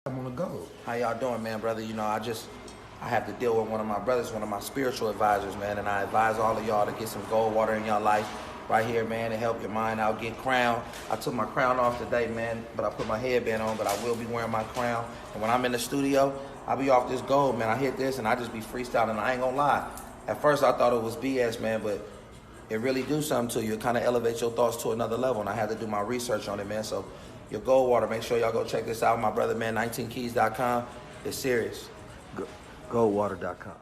I'm on the go. How y'all doing, man, brother? I have to deal with one of my brothers, one of my spiritual advisors, man, and I advise all of y'all to get some Goldwater in your life right here, man, to help your mind out, get crown. I took my crown off today, man, but I put my headband on, but I will be wearing my crown. And when I'm in the studio, I'll be off this gold, man. I hit this and I just be freestyling. I ain't gonna lie. At first I thought it was BS, man, but it really do something to you. It kind of elevates your thoughts to another level, and I had to do my research on it, man. So your Goldwater, make sure y'all go check this out. My brother, man, 19keys.com. It's serious. Goldwater.com.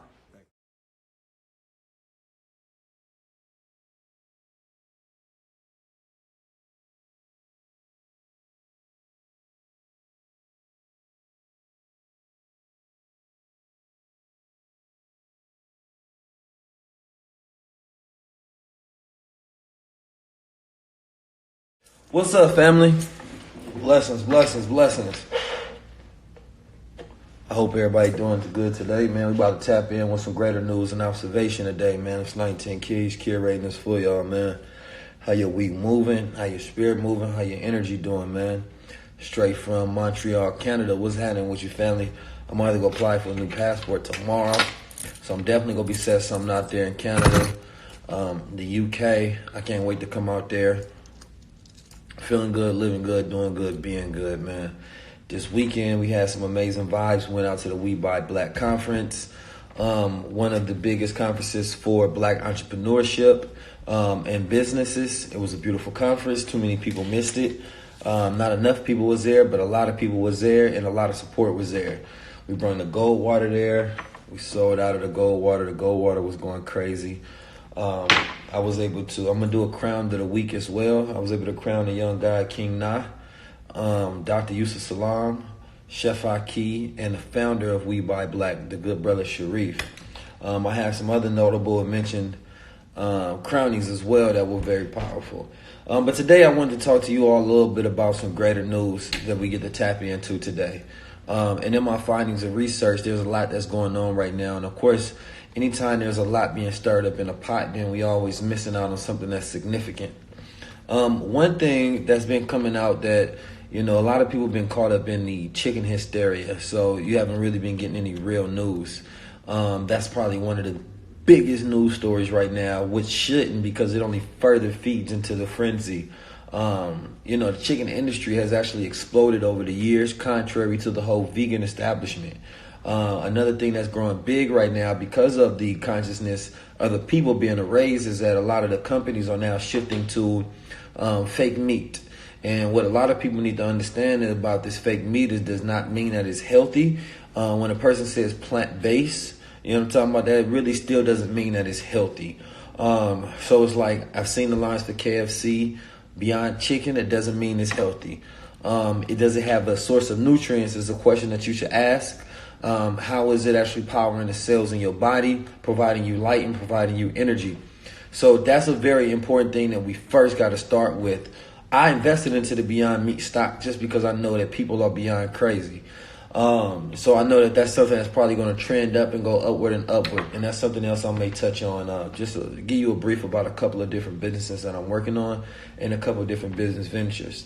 What's up, family? Blessings, blessings, blessings. I hope everybody doing good today, man. We about to tap in with some greater news and observation today, man. It's 19 Keys, curating this for y'all, man. How your week moving, how your spirit moving, how your energy doing, man. Straight from Montreal, Canada. What's happening with your family? I'm either going to apply for a new passport tomorrow, so I'm definitely going to be setting something out there in Canada. The UK, I can't wait to come out there. Feeling good, living good, doing good, being good, man. This weekend, we had some amazing vibes. Went out to the We Buy Black conference, one of the biggest conferences for black entrepreneurship and businesses. It was a beautiful conference. Too many people missed it. Not enough people was there, but a lot of people was there, and a lot of support was there. We brought the Goldwater there. We sold out of the Goldwater. The Goldwater was going crazy. I was able to, I'm going to do a crown of the week as well. I was able to crown a young guy, King Na, Dr. Yusuf Salam, Chef Aki, and the founder of We Buy Black, the good brother Sharif. I have some other notable and mentioned crownings as well that were very powerful. But today I wanted to talk to you all a little bit about some greater news that we get to tap into today. And in my findings of research, there's a lot that's going on right now. And of course, anytime there's a lot being stirred up in a pot, then we always missing out on something that's significant. One thing that's been coming out that, a lot of people have been caught up in the chicken hysteria. So you haven't really been getting any real news. That's probably one of the biggest news stories right now, which shouldn't, because it only further feeds into the frenzy. The chicken industry has actually exploded over the years, contrary to the whole vegan establishment. Another thing that's growing big right now because of the consciousness of the people being raised is that a lot of the companies are now shifting to fake meat. And what a lot of people need to understand about this fake meat is does not mean that it's healthy. When a person says plant-based, you know what I'm talking about, that really still doesn't mean that it's healthy. So it's like I've seen the lines for KFC, Beyond Chicken. It doesn't mean it's healthy. It doesn't have a source of nutrients is a question that you should ask. How is it actually powering the cells in your body, providing you light and providing you energy? So that's a very important thing that we first got to start with. I invested into the Beyond Meat stock just because I know that people are beyond crazy. So I know that that's something that's probably going to trend up and go upward and upward. And that's something else I may touch on, just to give you a brief about a couple of different businesses that I'm working on and a couple of different business ventures.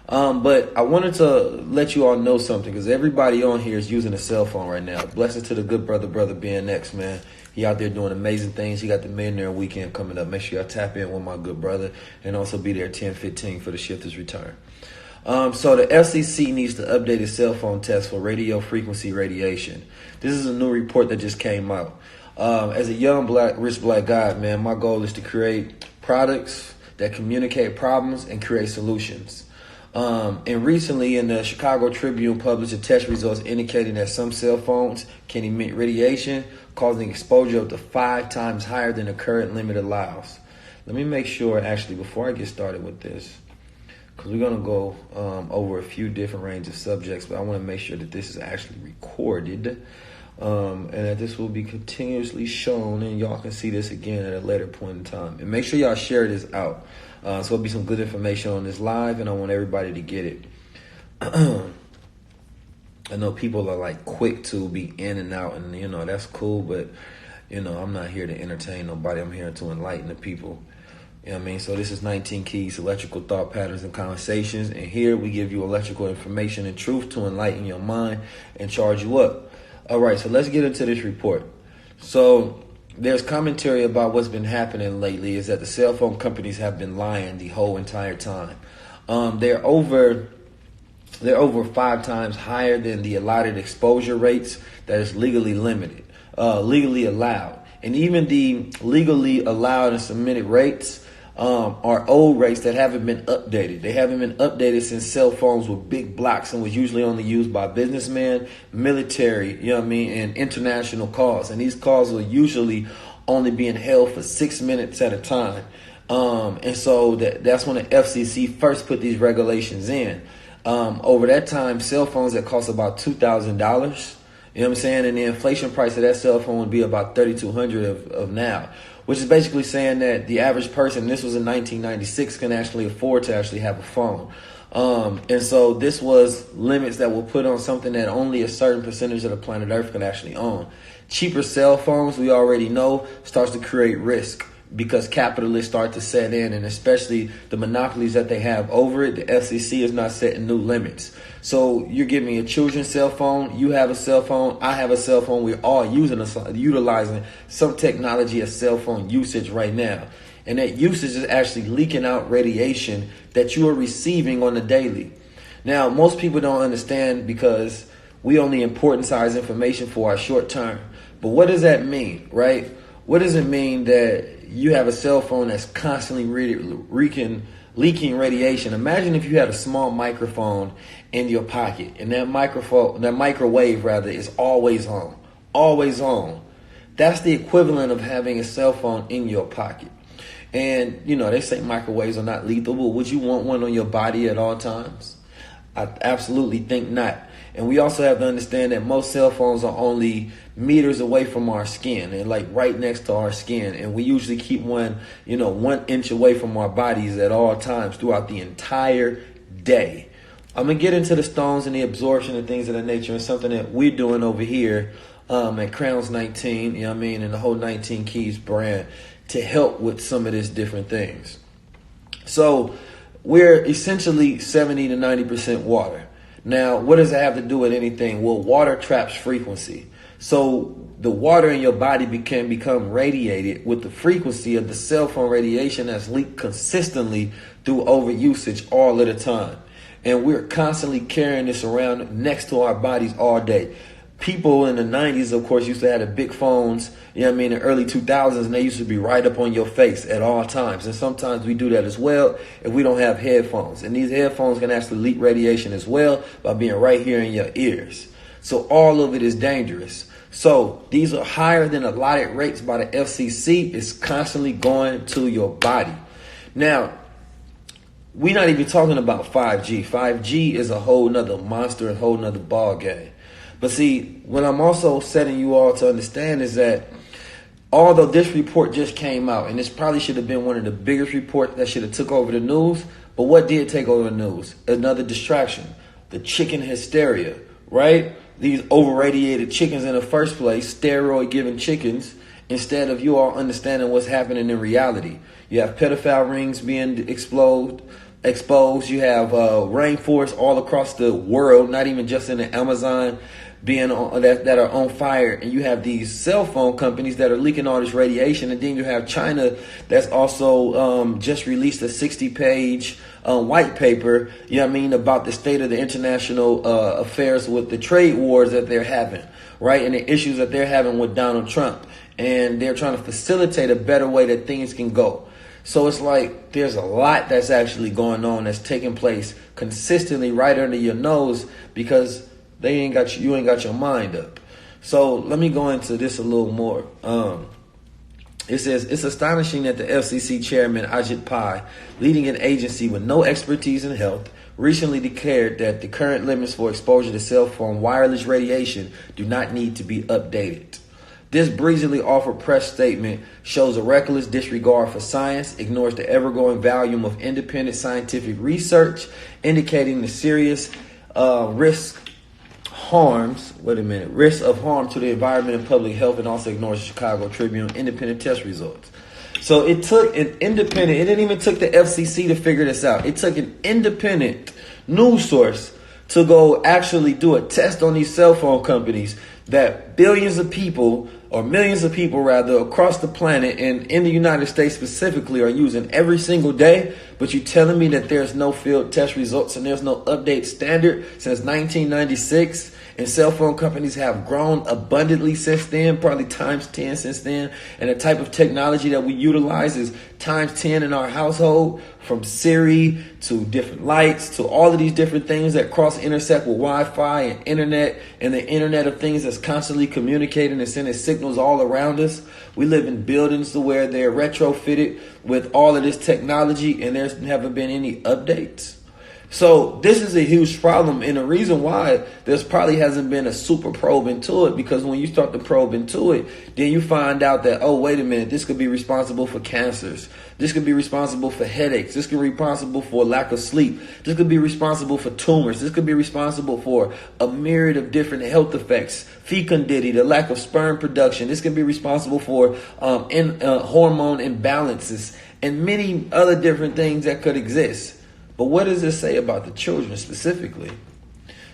But I wanted to let you all know something, because everybody on here is using a cell phone right now. Blessings to the good brother BNX, man. He out there doing amazing things. He got the Millionaire Weekend coming up. Make sure y'all tap in with my good brother and also be there 10:15 for the Shifters Return. So the FCC needs to update its cell phone test for radio frequency radiation. This is a new report that just came out. As a young rich black guy, man, my goal is to create products that communicate problems and create solutions. And recently in the Chicago Tribune published a test results indicating that some cell phones can emit radiation, causing exposure up to 5 times higher than the current limit allows. Let me make sure, actually, before I get started with this, because we're going to go over a few different range of subjects, but I want to make sure that this is actually recorded and that this will be continuously shown, and y'all can see this again at a later point in time. And make sure y'all share this out. So there'll be some good information on this live, and I want everybody to get it. I know people are like quick to be in and out, and that's cool, but I'm not here to entertain nobody. I'm here to enlighten the people. You know what I mean? So this is 19 Keys, Electrical Thought Patterns and Conversations. And here we give you electrical information and truth to enlighten your mind and charge you up. All right, so let's get into this report. So there's commentary about what's been happening lately is that the cell phone companies have been lying the whole entire time. They're over 5 times higher than the allotted exposure rates that is legally allowed. And even the legally allowed and submitted rates are old rates that haven't been updated. They haven't been updated since cell phones were big blocks and was usually only used by businessmen, military, and international calls. And these calls were usually only being held for 6 minutes at a time. And so that's when the FCC first put these regulations in. Over that time, cell phones that cost about $2,000, you know what I'm saying? And the inflation price of that cell phone would be about $3,200 of now, which is basically saying that the average person, this was in 1996, can actually afford to actually have a phone. And so this was limits that were put on something that only a certain percentage of the planet Earth can actually own. Cheaper cell phones, we already know, starts to create risk because capitalists start to set in, and especially the monopolies that they have over it. The FCC is not setting new limits. So you're giving me a children's cell phone, you have a cell phone, I have a cell phone. We're all utilizing some technology of cell phone usage right now. And that usage is actually leaking out radiation that you are receiving on the daily. Now, most people don't understand because we only importancize information for our short term. But what does that mean, right? What does it mean that you have a cell phone that's constantly leaking radiation? Imagine if you had a small microphone in your pocket, and that microwave is always on. That's the equivalent of having a cell phone in your pocket. And they say microwaves are not lethal, but would you want one on your body at all times? I absolutely think not. And we also have to understand that most cell phones are only meters away from our skin and like right next to our skin. And we usually keep one 1 inch away from our bodies at all times throughout the entire day. I'm going to get into the stones and the absorption and things of that nature, and something that we're doing over here at Crowns 19, and the whole 19 Keys brand to help with some of these different things. So we're essentially 70 to 90% water. Now, what does that have to do with anything? Well, water traps frequency. So the water in your body can become radiated with the frequency of the cell phone radiation that's leaked consistently through overusage all of the time. And we're constantly carrying this around next to our bodies all day. People in the 90s, of course, used to have the big phones, in the early 2000s, and they used to be right up on your face at all times. And sometimes we do that as well if we don't have headphones. And these headphones can actually leak radiation as well by being right here in your ears. So all of it is dangerous. So these are higher than allotted rates by the FCC. It's constantly going to your body. Now, we're not even talking about 5G. 5G is a whole nother monster, a whole nother ball game. But see, what I'm also setting you all to understand is that although this report just came out, and this probably should have been one of the biggest reports that should have took over the news, but what did take over the news? Another distraction, the chicken hysteria, right? These overradiated chickens in the first place, steroid-giving chickens, instead of you all understanding what's happening in reality. You have pedophile rings being exposed. You have rainforests all across the world, not even just in the Amazon, being on, that are on fire. And you have these cell phone companies that are leaking all this radiation. And then you have China that's also just released a 60-page white paper, about the state of the international affairs with the trade wars that they're having, right? And the issues that they're having with Donald Trump. And they're trying to facilitate a better way that things can go. So it's like there's a lot that's actually going on that's taking place consistently right under your nose because you ain't got your mind up. So let me go into this a little more. It says, it's astonishing that the FCC chairman, Ajit Pai, leading an agency with no expertise in health, recently declared that the current limits for exposure to cell phone wireless radiation do not need to be updated. This breezily offered press statement shows a reckless disregard for science, ignores the ever-growing volume of independent scientific research, indicating the serious risk of harm to the environment and public health, and also ignores the Chicago Tribune independent test results. So it took an independent, it didn't even took the FCC to figure this out. It took an independent news source to go actually do a test on these cell phone companies that billions of people, or millions of people rather, across the planet and in the United States specifically are using every single day. But you telling me that there's no field test results and there's no update standard since 1996? And cell phone companies have grown abundantly since then, probably times 10 since then. And the type of technology that we utilize is times 10 in our household, from Siri to different lights to all of these different things that cross intersect with Wi-Fi and the Internet of Things that's constantly communicating and sending signals all around us. We live in buildings to where they're retrofitted with all of this technology and there's never been any updates. So this is a huge problem, and the reason why there's probably hasn't been a super probe into it, because when you start to probe into it, then you find out that, oh, wait a minute, this could be responsible for cancers. This could be responsible for headaches. This could be responsible for lack of sleep. This could be responsible for tumors. This could be responsible for a myriad of different health effects. Fecundity, the lack of sperm production. This could be responsible for hormone imbalances and many other different things that could exist. But what does it say about the children specifically?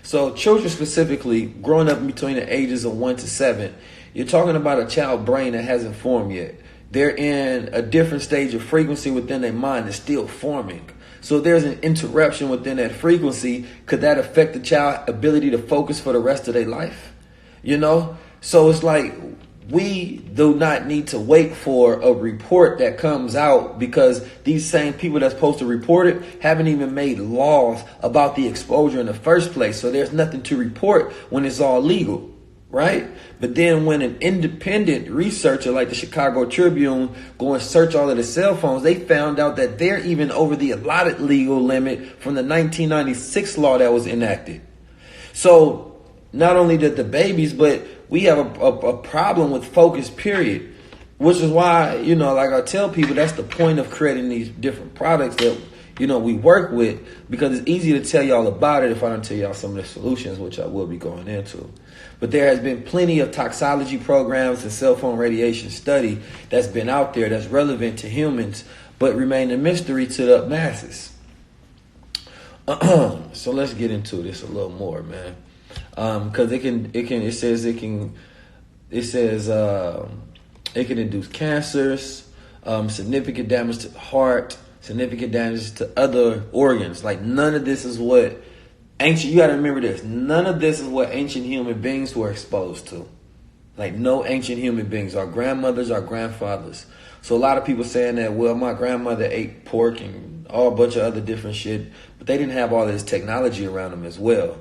So children specifically, growing up between the ages of 1 to 7, you're talking about a child brain that hasn't formed yet. They're in a different stage of frequency within their mind that's still forming. So there's an interruption within that frequency. Could that affect the child's ability to focus for the rest of their life? You know? So it's like, we do not need to wait for a report that comes out, because these same people that's supposed to report it haven't even made laws about the exposure in the first place. So there's nothing to report when it's all legal, right? But then when an independent researcher like the Chicago Tribune go and search all of the cell phones, they found out that they're even over the allotted legal limit from the 1996 law that was enacted. So not only did the babies, but we have a problem with focus, period. Which is why, like I tell people, that's the point of creating these different products that, we work with, because it's easy to tell y'all about it if I don't tell y'all some of the solutions, which I will be going into. But there has been plenty of toxicology programs and cell phone radiation study that's been out there that's relevant to humans, but remain a mystery to the masses. So let's get into this a little more, man. Because it can induce cancers, significant damage to the heart, significant damage to other organs. Like, none of this is what you got to remember this. None of this is what ancient human beings were exposed to. Like, no ancient human beings, our grandmothers, our grandfathers. So a lot of people saying that, well, my grandmother ate pork and all a bunch of other different shit, but they didn't have all this technology around them as well.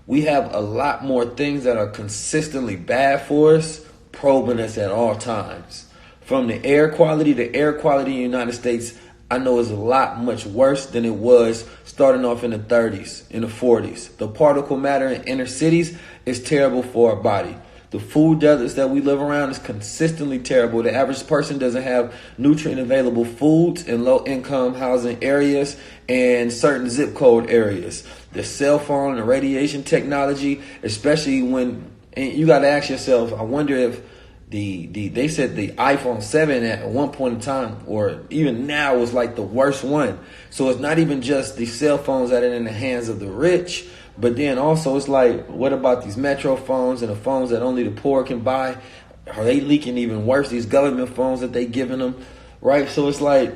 We have a lot more things that are consistently bad for us, probing us at all times. From the air quality in the United States, I know is a lot much worse than it was starting off in the 30s, in the 40s. The particle matter in inner cities is terrible for our body. The food deserts that we live around is consistently terrible. The average person doesn't have nutrient available foods in low income housing areas and certain zip code areas. The cell phone and radiation technology, especially when, and you got to ask yourself, I wonder if they said the iPhone 7 at one point in time, or even now, was like the worst one. So it's not even just the cell phones that are in the hands of the rich, but then also it's like, what about these metro phones and the phones that only the poor can buy? Are they leaking even worse? These government phones that they giving them, right? So it's like,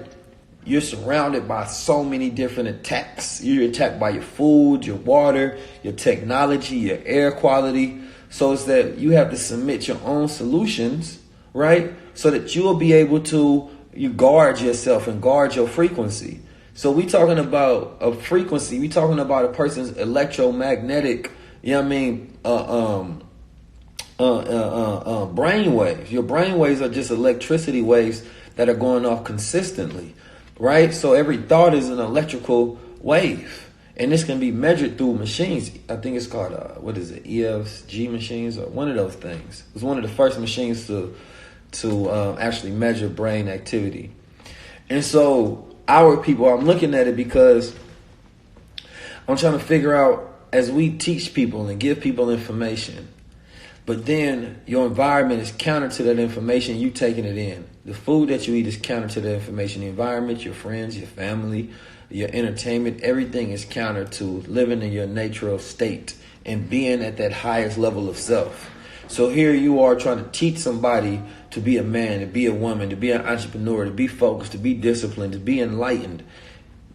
you're surrounded by so many different attacks. You're attacked by your food, your water, your technology, your air quality. So it's that you have to submit your own solutions, right? So that you will be able to guard yourself and guard your frequency. So we talking about a frequency. We talking about a person's electromagnetic, brain waves. Your brain waves are just electricity waves that are going off consistently, right? So every thought is an electrical wave. And this can be measured through machines. I think it's called, EFG machines, or one of those things. It was one of the first machines to actually measure brain activity. And so our people, I'm looking at it because I'm trying to figure out, as we teach people and give people information, But then your environment is counter to that information, you taking it in. The food that you eat is counter to the information. The environment, your friends, your family, your entertainment, everything is counter to living in your natural state and being at that highest level of self. So here you are trying to teach somebody to be a man, to be a woman, to be an entrepreneur, to be focused, to be disciplined, to be enlightened.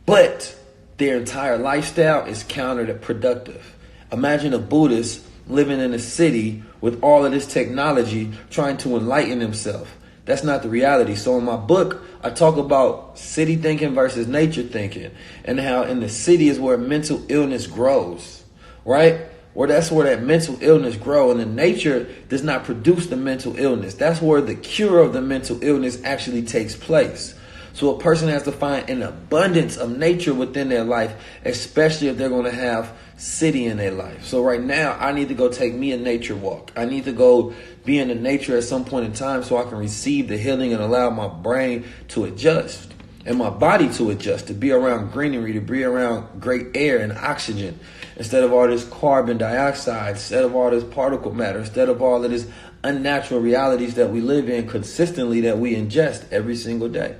But their entire lifestyle is counterproductive. Imagine a Buddhist living in a city with all of this technology trying to enlighten himself. That's not the reality. So in my book, I talk about city thinking versus nature thinking, and how in the city is where mental illness grows, right? That's where that mental illness grows, and the nature does not produce the mental illness. That's where the cure of the mental illness actually takes place. So a person has to find an abundance of nature within their life, especially if they're going to have city in their life. So right now, I need to go take me a nature walk. I need to go be in the nature at some point in time so I can receive the healing and allow my brain to adjust and my body to adjust, to be around greenery, to be around great air and oxygen, instead of all this carbon dioxide, instead of all this particle matter, instead of all of this unnatural realities that we live in consistently, that we ingest every single day.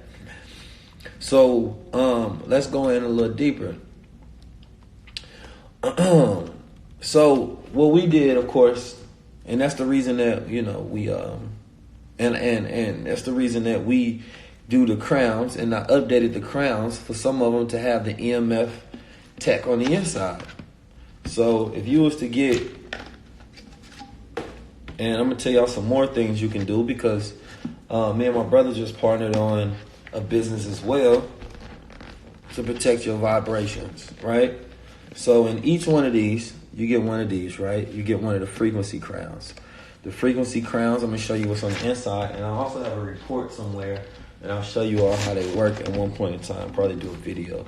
So let's go in a little deeper. So what we did, of course, and that's the reason that, you know, we and that's the reason that we do the crowns, and I updated the crowns for some of them to have the EMF tech on the inside. So if you was to get, and I'm gonna tell y'all some more things you can do, because me and my brother just partnered on a business as well to protect your vibrations, right? So in each one of these, you get one of these, right? You get one of the frequency crowns. The frequency crowns, I'm gonna show you what's on the inside, and I also have a report somewhere, and I'll show you all how they work at one point in time, probably do a video.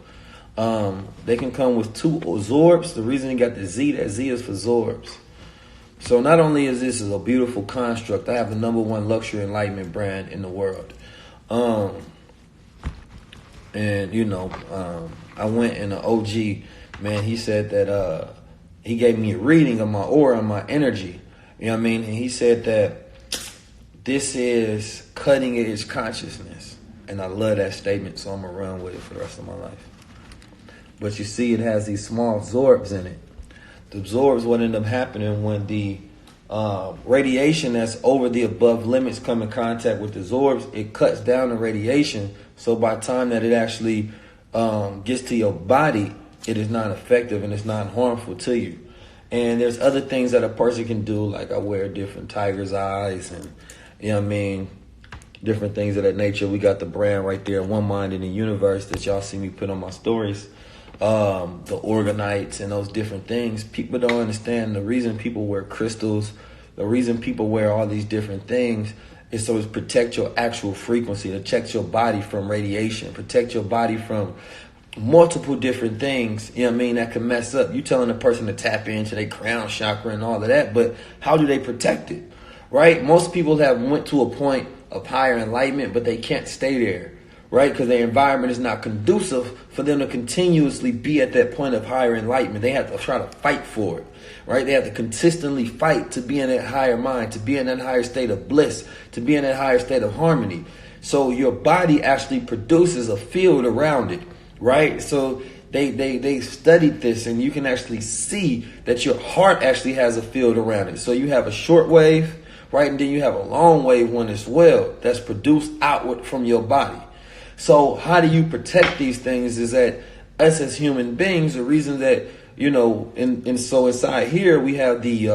They can come with 2 Zorbs. The reason you got the Z, that Z is for Zorbs. So not only is this a beautiful construct, I have the #1 luxury enlightenment brand in the world. And you know, I went in the OG, man, he said that he gave me a reading of my aura and my energy. You know what I mean? And he said that this is cutting edge consciousness. And I love that statement, so I'm gonna run with it for the rest of my life. But you see, it has these small Zorbs in it. The Zorbs, what end up happening when the radiation that's over the above limits come in contact with the Zorbs, it cuts down the radiation. So by the time that it actually gets to your body, it is not effective and it's not harmful to you. And there's other things that a person can do, like I wear different tiger's eyes and, you know what I mean, different things of that nature. We got the brand right there, One Mind in the Universe, that y'all see me put on my stories. The organites and those different things. People don't understand the reason people wear crystals, the reason people wear all these different things is so it's protect your actual frequency, to protect your body from radiation, protect your body from multiple different things, you know what I mean, that can mess up. You telling a person to tap into their crown chakra and all of that, but how do they protect it, right? Most people have went to a point of higher enlightenment, but they can't stay there, right? Because their environment is not conducive for them to continuously be at that point of higher enlightenment. They have to try to fight for it, right? They have to consistently fight to be in that higher mind, to be in that higher state of bliss, to be in that higher state of harmony. So your body actually produces a field around it, right? So they studied this, and you can actually see that your heart actually has a field around it. So you have a short wave, right? And then you have a long wave one as well that's produced outward from your body. So how do you protect these things is that us as human beings, the reason that, you know, and so inside here we have the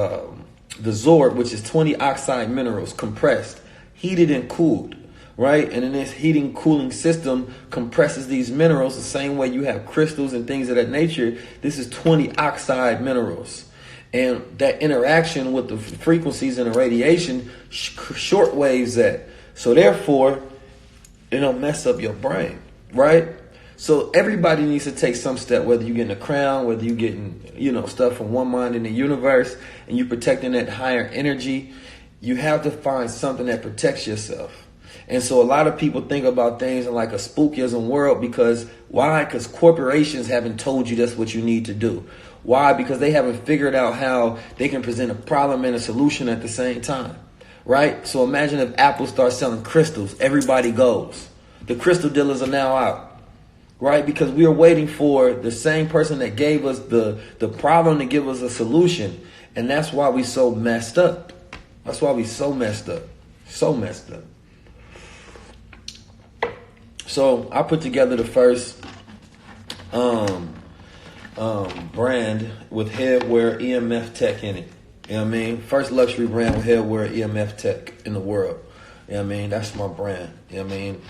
Zorb, which is 20 oxide minerals compressed, heated and cooled, right? And in this heating cooling system compresses these minerals the same way you have crystals and things of that nature. This is 20 oxide minerals. And that interaction with the frequencies and the radiation short waves that. So therefore, it don't mess up your brain, right? So everybody needs to take some step, whether you're getting a crown, whether you're getting, you know, stuff from One Mind in the Universe, and you're protecting that higher energy. You have to find something that protects yourself. And so a lot of people think about things in like a spookism world, because why? Because corporations haven't told you that's what you need to do. Why? Because they haven't figured out how they can present a problem and a solution at the same time, right? So imagine if Apple starts selling crystals, everybody goes. The crystal dealers are now out, right? Because we are waiting for the same person that gave us the problem to give us a solution. And that's why we so messed up. That's why we so messed up. So messed up. So I put together the first brand with headwear EMF tech in it. You know what I mean? First luxury brand with headwear EMF tech in the world. You know what I mean? That's my brand. You know what I mean?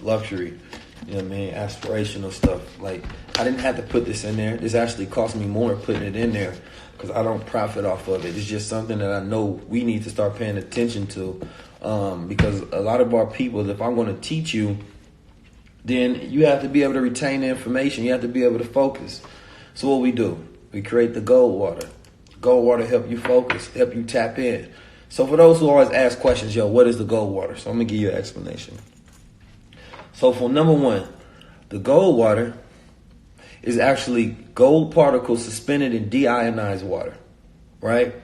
Luxury. You know what I mean? Aspirational stuff. Like, I didn't have to put this in there. This actually cost me more putting it in there because I don't profit off of it. It's just something that I know we need to start paying attention to, because a lot of our people, if I'm going to teach you, then you have to be able to retain the information. You have to be able to focus. So what we do, we create the Goldwater. Goldwater help you focus, help you tap in. So for those who always ask questions, yo, what is the Goldwater? So I'm going to give you an explanation. So for number one, the Goldwater is actually gold particles suspended in deionized water, right?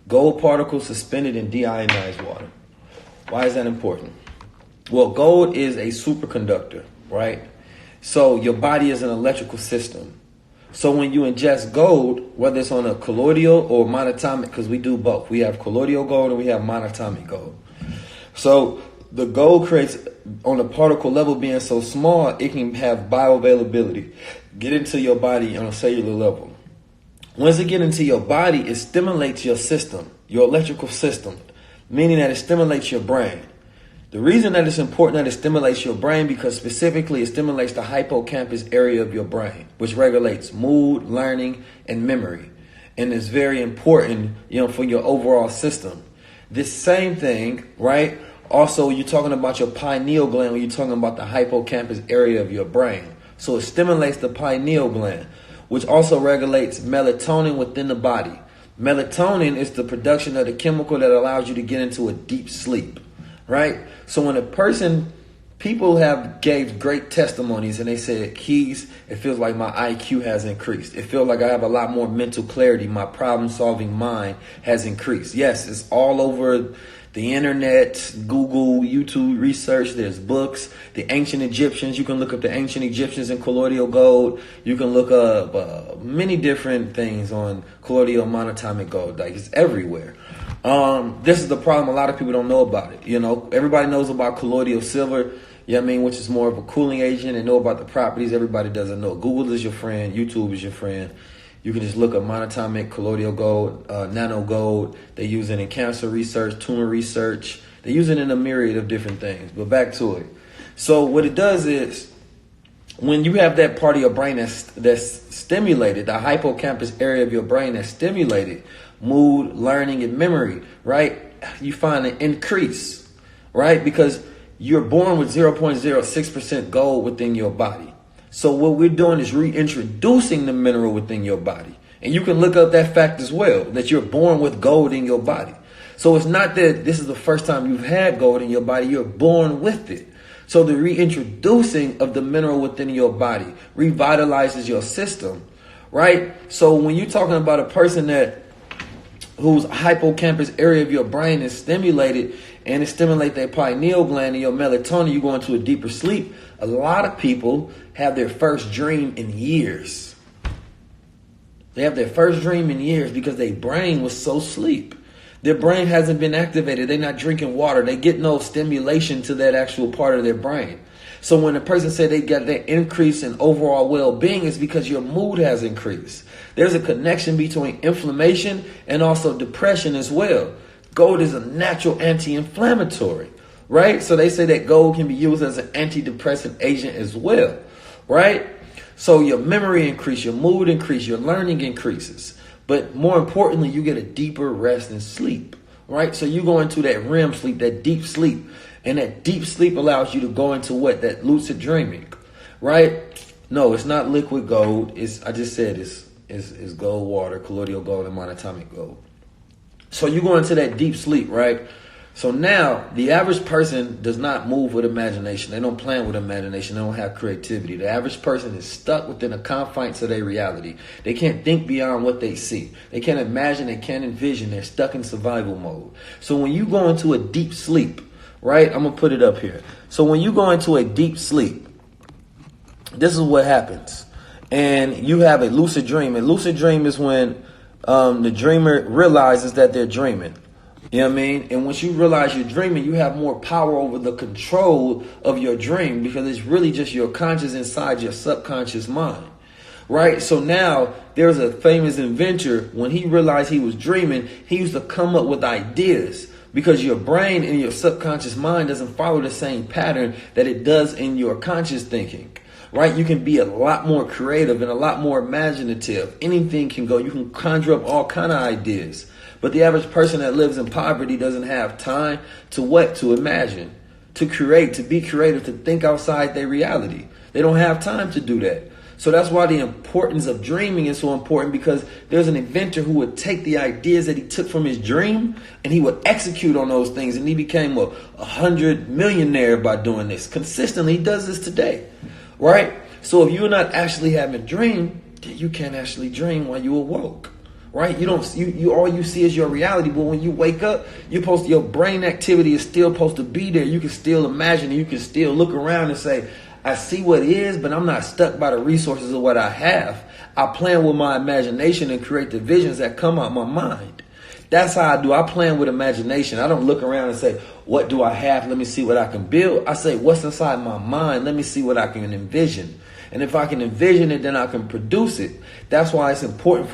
Gold particles suspended in deionized water. Why is that important? Well, gold is a superconductor, right? So your body is an electrical system. So when you ingest gold, whether it's on a colloidal or monatomic, because we do both. We have colloidal gold and we have monatomic gold. So the gold creates, on the particle level being so small, it can have bioavailability, get into your body on a cellular level. Once it gets into your body, it stimulates your system, your electrical system, meaning that it stimulates your brain. The reason that it's important that it stimulates your brain, because specifically it stimulates the hippocampus area of your brain, which regulates mood, learning, and memory. And it's very important, for your overall system. This same thing, right? Also, you're talking about your pineal gland when you're talking about the hippocampus area of your brain. So it stimulates the pineal gland, which also regulates melatonin within the body. Melatonin is the production of the chemical that allows you to get into a deep sleep. Right? So when people gave great testimonies and they said, Keys, it feels like my IQ has increased. It feels like I have a lot more mental clarity. My problem solving mind has increased. Yes, it's all over the internet, Google, YouTube research. There's books. The ancient Egyptians, you can look up the ancient Egyptians in colloidal gold. You can look up many different things on colloidal monatomic gold. Like, it's everywhere. This is the problem. A lot of people don't know about it. Everybody knows about colloidal silver, which is more of a cooling agent, and know about the properties. Everybody doesn't know. Google is your friend. YouTube is your friend. You can just look up monatomic colloidal gold, nano gold. They use it in cancer research, tumor research. They use it in a myriad of different things. But back to it. So what it does is, when you have that part of your brain that's stimulated, the hippocampus area of your brain that's stimulated, mood, learning, and memory, right? You find an increase, right? Because you're born with 0.06% gold within your body. So what we're doing is reintroducing the mineral within your body. And you can look up that fact as well, that you're born with gold in your body. So it's not that this is the first time you've had gold in your body, you're born with it. So the reintroducing of the mineral within your body revitalizes your system, right? So when you're talking about a person whose hippocampus area of your brain is stimulated, and it stimulates their pineal gland and your melatonin, you go into a deeper sleep. A lot of people have their first dream in years. They have their first dream in years because their brain was so asleep. Their brain hasn't been activated. They're not drinking water. They get no stimulation to that actual part of their brain. So when a person said they got that increase in overall well-being, it's because your mood has increased. There's a connection between inflammation and also depression as well. Gold is a natural anti-inflammatory, right? So they say that gold can be used as an antidepressant agent as well, right? So your memory increases, your mood increases, your learning increases. But more importantly, you get a deeper rest and sleep, right? So you go into that REM sleep, that deep sleep. And that deep sleep allows you to go into what? That lucid dreaming, right? No, it's not liquid gold. I just said it's Goldwater, colloidal gold, and monatomic gold. So you go into that deep sleep, right? So now the average person does not move with imagination. They don't plan with imagination. They don't have creativity. The average person is stuck within the confines of their reality. They can't think beyond what they see. They can't imagine. They can't envision. They're stuck in survival mode. So when you go into a deep sleep, right? I'm going to put it up here. So when you go into a deep sleep, this is what happens. And you have a lucid dream. A lucid dream is when the dreamer realizes that they're dreaming. You know what I mean? And once you realize you're dreaming, you have more power over the control of your dream, because it's really just your conscious inside your subconscious mind, right? So now there's a famous inventor. When he realized he was dreaming, he used to come up with ideas, because your brain and your subconscious mind doesn't follow the same pattern that it does in your conscious thinking. Right? You can be a lot more creative and a lot more imaginative. Anything can go. You can conjure up all kind of ideas. But the average person that lives in poverty doesn't have time to what? To imagine, to create, to be creative, to think outside their reality. They don't have time to do that. So that's why the importance of dreaming is so important, because there's an inventor who would take the ideas that he took from his dream and he would execute on those things. And he became a 100 millionaire by doing this consistently. He does this today. Right? So if you're not actually having a dream, then you can't actually dream while you awoke. Right? You don't. You all you see is your reality. But when you wake up, your brain activity is still supposed to be there. You can still imagine. You can still look around and say, I see what is, but I'm not stuck by the resources of what I have. I plan with my imagination and create the visions that come out my mind. That's how I do. I plan with imagination. I don't look around and say, what do I have? Let me see what I can build. I say, what's inside my mind? Let me see what I can envision. And if I can envision it, then I can produce it. That's why it's important.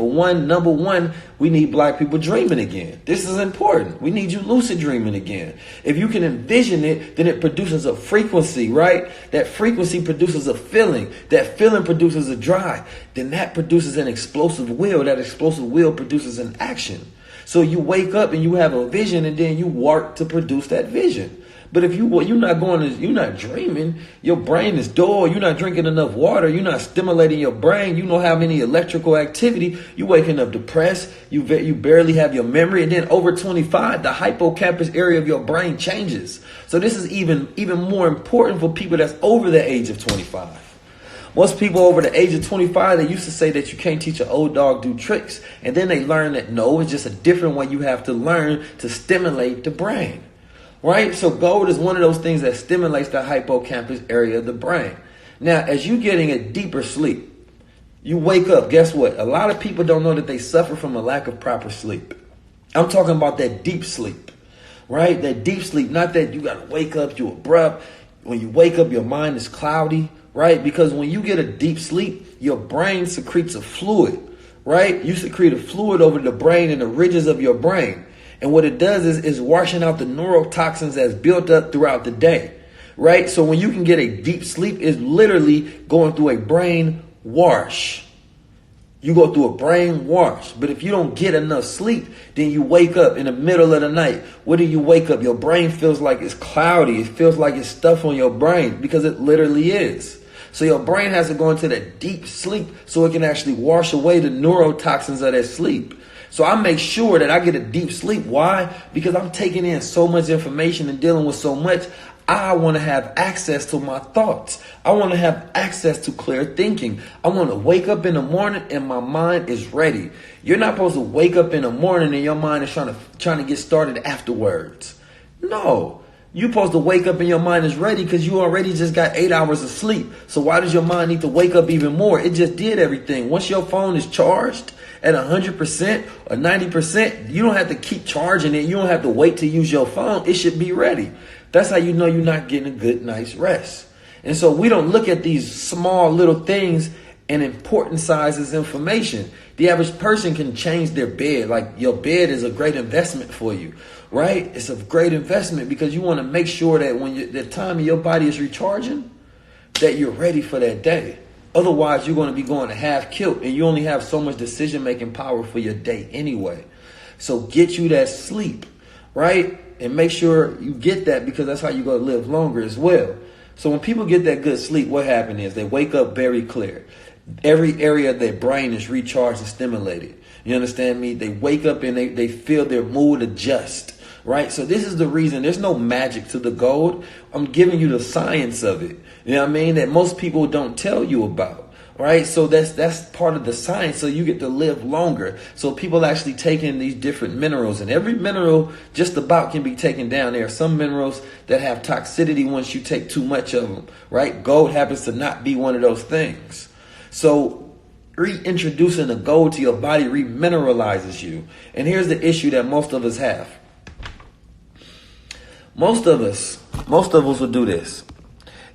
Number one, we need black people dreaming again. This is important. We need you lucid dreaming again. If you can envision it, then it produces a frequency, right? That frequency produces a feeling. That feeling produces a drive. Then that produces an explosive will. That explosive will produces an action. So you wake up and you have a vision, and then you work to produce that vision. But if you're not dreaming, your brain is dull, you're not drinking enough water, you're not stimulating your brain, you don't have any electrical activity, you waking up depressed, you barely have your memory, and then over 25, the hippocampus area of your brain changes. So this is even more important for people that's over the age of 25. Most people over the age of 25, they used to say that you can't teach an old dog do tricks. And then they learn that no, it's just a different way you have to learn to stimulate the brain. Right? So gold is one of those things that stimulates the hippocampus area of the brain. Now, as you're getting a deeper sleep, you wake up, guess what? A lot of people don't know that they suffer from a lack of proper sleep. I'm talking about that deep sleep, right? That deep sleep, not that you got to wake up, you're abrupt. When you wake up, your mind is cloudy, right? Because when you get a deep sleep, your brain secretes a fluid, right? You secrete a fluid over the brain and the ridges of your brain. And what it does is washing out the neurotoxins that's built up throughout the day, right? So when you can get a deep sleep, it's literally going through a brain wash. You go through a brain wash. But if you don't get enough sleep, then you wake up in the middle of the night. What do you wake up? Your brain feels like it's cloudy. It feels like it's stuff on your brain, because it literally is. So your brain has to go into that deep sleep so it can actually wash away the neurotoxins of that sleep. So I make sure that I get a deep sleep. Why? Because I'm taking in so much information and dealing with so much. I want to have access to my thoughts. I want to have access to clear thinking. I want to wake up in the morning and my mind is ready. You're not supposed to wake up in the morning and your mind is trying to get started afterwards. No. You're supposed to wake up and your mind is ready because you already just got 8 hours of sleep. So why does your mind need to wake up even more? It just did everything. Once your phone is charged at 100% or 90%, you don't have to keep charging it. You don't have to wait to use your phone. It should be ready. That's how you know you're not getting a good night's rest. And so we don't look at these small little things and important sizes information. The average person can change their bed. Like your bed is a great investment for you, right? It's a great investment because you want to make sure that when the time of your body is recharging, that you're ready for that day. Otherwise, you're going to be going to half kilt and you only have so much decision-making power for your day anyway. So get you that sleep, right? And make sure you get that because that's how you're going to live longer as well. So when people get that good sleep, what happens is they wake up very clear. Every area of their brain is recharged and stimulated. You understand me? They wake up and they feel their mood adjust. right? So this is the reason there's no magic to the gold. I'm giving you the science of it. You know what I mean? That most people don't tell you about. Right, so that's part of the science. So you get to live longer. So people actually take in these different minerals, and every mineral just about can be taken down. There are some minerals that have toxicity once you take too much of them. Right, gold happens to not be one of those things. So reintroducing the gold to your body remineralizes you. And here's the issue that most of us have. Most of us will do this.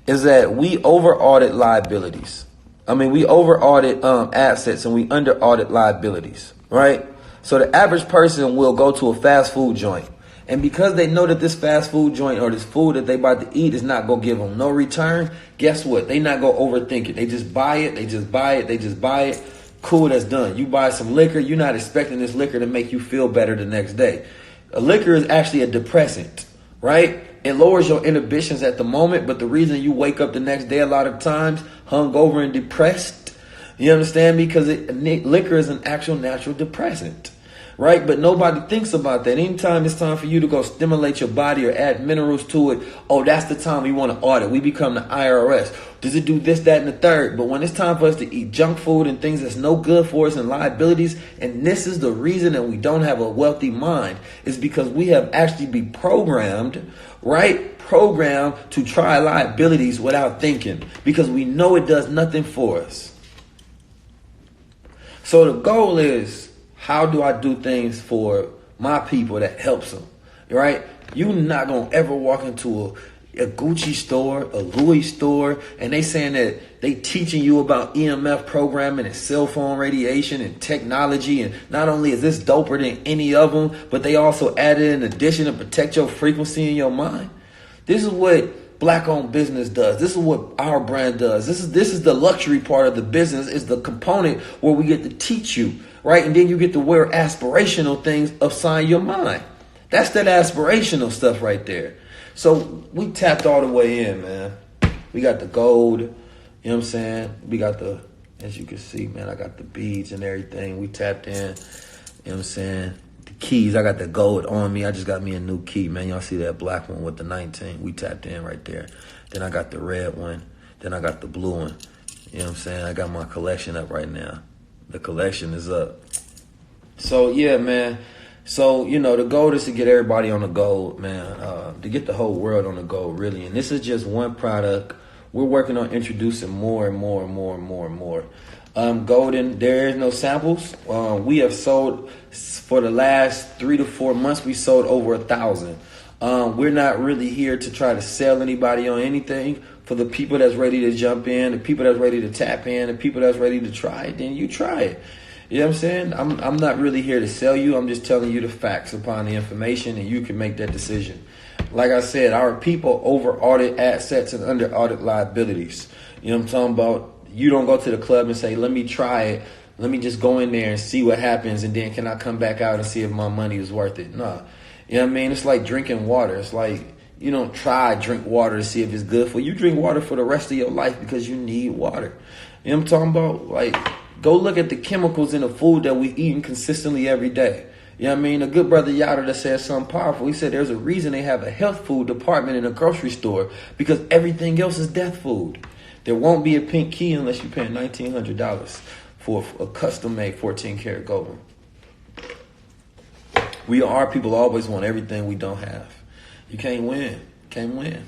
Is that we over audit liabilities. We over audit assets and we under audit liabilities, right? So the average person will go to a fast food joint. And because they know that this fast food joint or this food that they about to eat is not going to give them no return, guess what? They not going to overthink it. They just buy it. Cool, that's done. You buy some liquor. You're not expecting this liquor to make you feel better the next day. A liquor is actually a depressant, right? It lowers your inhibitions at the moment, but the reason you wake up the next day a lot of times hungover and depressed, you understand me? Because liquor is an actual natural depressant, right? But nobody thinks about that. Anytime it's time for you to go stimulate your body or add minerals to it, oh, that's the time we want to audit. We become the IRS. Does it do this, that, and the third? But when it's time for us to eat junk food and things that's no good for us and liabilities, and this is the reason that we don't have a wealthy mind, is because we have actually been programmed, right? Programmed to try liabilities without thinking because we know it does nothing for us. So the goal is, how do I do things for my people that helps them, right? You're not going to ever walk into a Gucci store, a Louis store, and they saying that they teaching you about EMF programming and cell phone radiation and technology. And not only is this doper than any of them, but they also added in addition to protect your frequency in your mind. This is what black-owned business does. This is what our brand does. This is the luxury part of the business. Is the component where we get to teach you, right? And then you get to wear aspirational things upside your mind. That's that aspirational stuff right there. So we tapped all the way in, man. We got the gold, you know what I'm saying? We got the, as you can see, man, I got the beads and everything. We tapped in, you know what I'm saying? The keys, I got the gold on me. I just got me a new key, man. Y'all see that black one with the 19? We tapped in right there. Then I got the red one. Then I got the blue one. You know what I'm saying? I got my collection up right now. The collection is up. So, yeah, man. So, the goal is to get everybody on the gold, man, to get the whole world on the gold, really. And this is just one product. We're working on introducing more and more and more and more and more. Golden, there is no samples. We have sold, for the last 3 to 4 months, we sold over 1,000. We're not really here to try to sell anybody on anything. For the people that's ready to jump in, the people that's ready to tap in, the people that's ready to try it, then you try it. You know what I'm saying? I'm not really here to sell you. I'm just telling you the facts upon the information, and you can make that decision. Like I said, our people over audit assets and under audit liabilities. You know what I'm talking about? You don't go to the club and say, let me try it. Let me just go in there and see what happens, and then can I come back out and see if my money is worth it? No. You know what I mean? It's like drinking water. It's like you don't drink water to see if it's good for you. You drink water for the rest of your life because you need water. You know what I'm talking about? Like, go look at the chemicals in the food that we eating consistently every day. You know what I mean? A good brother Yada that said something powerful. He said there's a reason they have a health food department in a grocery store because everything else is death food. There won't be a pink key unless you pay $1,900 for a custom-made 14-karat gold one. Our people always want everything we don't have. You can't win. Can't win.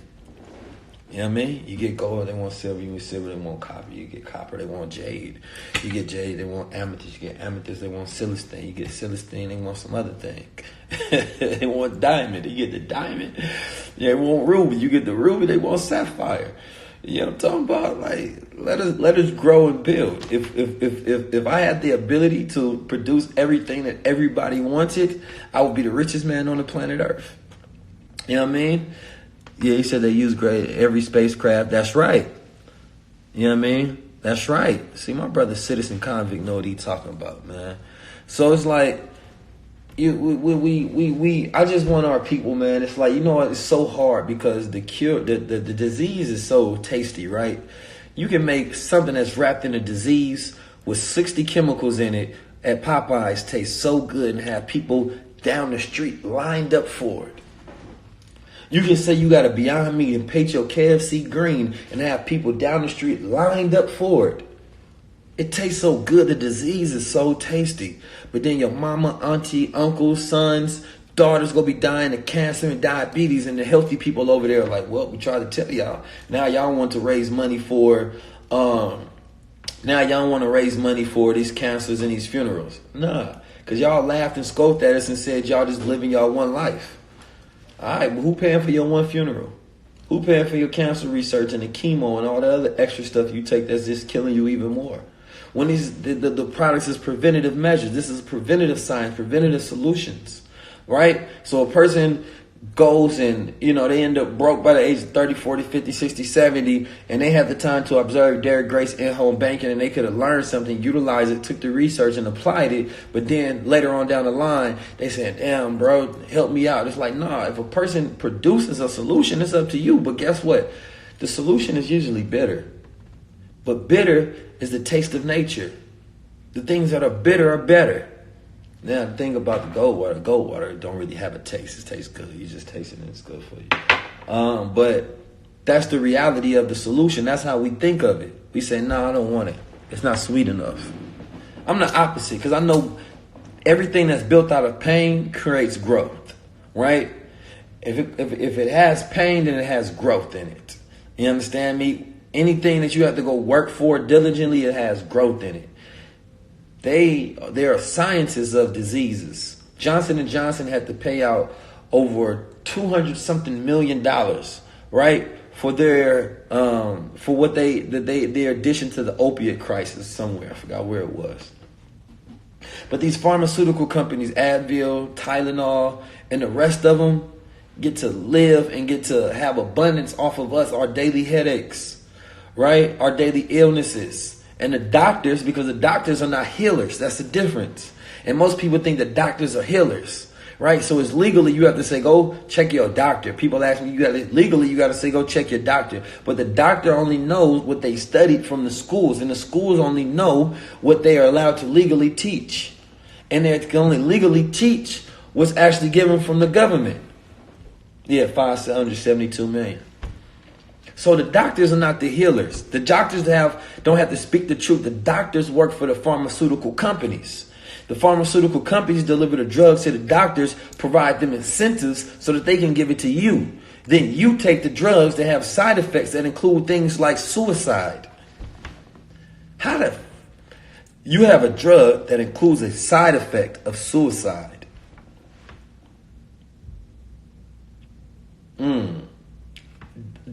You know what I mean? You get gold, they want silver. You get silver, they want copper. You get copper, they want jade. You get jade, they want amethyst. You get amethyst, they want celestine. You get celestine, they want some other thing. They want diamond, you get the diamond. They want ruby, you get the ruby, they want sapphire. You know what I'm talking about? Like, let us grow and build. If I had the ability to produce everything that everybody wanted, I would be the richest man on the planet Earth. You know what I mean? Yeah, he said they use every spacecraft. That's right. You know what I mean? That's right. See, my brother, citizen convict, know what he talking about, man. So it's like, I just want our people, man. It's like, it's so hard because the disease is so tasty, right? You can make something that's wrapped in a disease with 60 chemicals in it at Popeyes taste so good and have people down the street lined up for it. You can say you got a Beyond Meat and paint your KFC green and have people down the street lined up for it. It tastes so good. The disease is so tasty. But then your mama, auntie, uncles, sons, daughters gonna be dying of cancer and diabetes, and the healthy people over there are like, well, we tried to tell y'all. Now y'all want to raise money for these cancers and these funerals. Nah, because y'all laughed and scoffed at us and said y'all just living y'all one life. All right, but who paying for your one funeral? Who paying for your cancer research and the chemo and all the other extra stuff you take that's just killing you even more? When the products is preventative measures, this is preventative science, preventative solutions, right? So a person goes and, they end up broke by the age of 30, 40, 50, 60, 70, and they have the time to observe Derek Grace in-home banking, and they could have learned something, utilized it, took the research and applied it, but then later on down the line, they said, damn, bro, help me out. It's like, nah, if a person produces a solution, it's up to you, but guess what? The solution is usually bitter, but bitter is the taste of nature. The things that are bitter are better. Now, the thing about the Goldwater don't really have a taste. It tastes good. You just taste it and it's good for you. But that's the reality of the solution. That's how we think of it. We say, no, I don't want it. It's not sweet enough. I'm the opposite because I know everything that's built out of pain creates growth, right? If it has pain, then it has growth in it. You understand me? Anything that you have to go work for diligently, it has growth in it. There are sciences of diseases. Johnson & Johnson had to pay out over $200-something million, right, for their their addition to the opiate crisis somewhere. I forgot where it was. But these pharmaceutical companies, Advil, Tylenol, and the rest of them get to live and get to have abundance off of us, our daily headaches, right, our daily illnesses. And the doctors, because the doctors are not healers. That's the difference. And most people think that doctors are healers, right? So it's legally, you have to say, go check your doctor. People ask me, legally, you got to say, go check your doctor. But the doctor only knows what they studied from the schools. And the schools only know what they are allowed to legally teach. And they can only legally teach what's actually given from the government. Yeah, $572 million. So the doctors are not the healers. The doctors don't have to speak the truth. The doctors work for the pharmaceutical companies. The pharmaceutical companies deliver the drugs to the doctors, provide them incentives so that they can give it to you. Then you take the drugs that have side effects that include things like suicide. You have a drug that includes a side effect of suicide.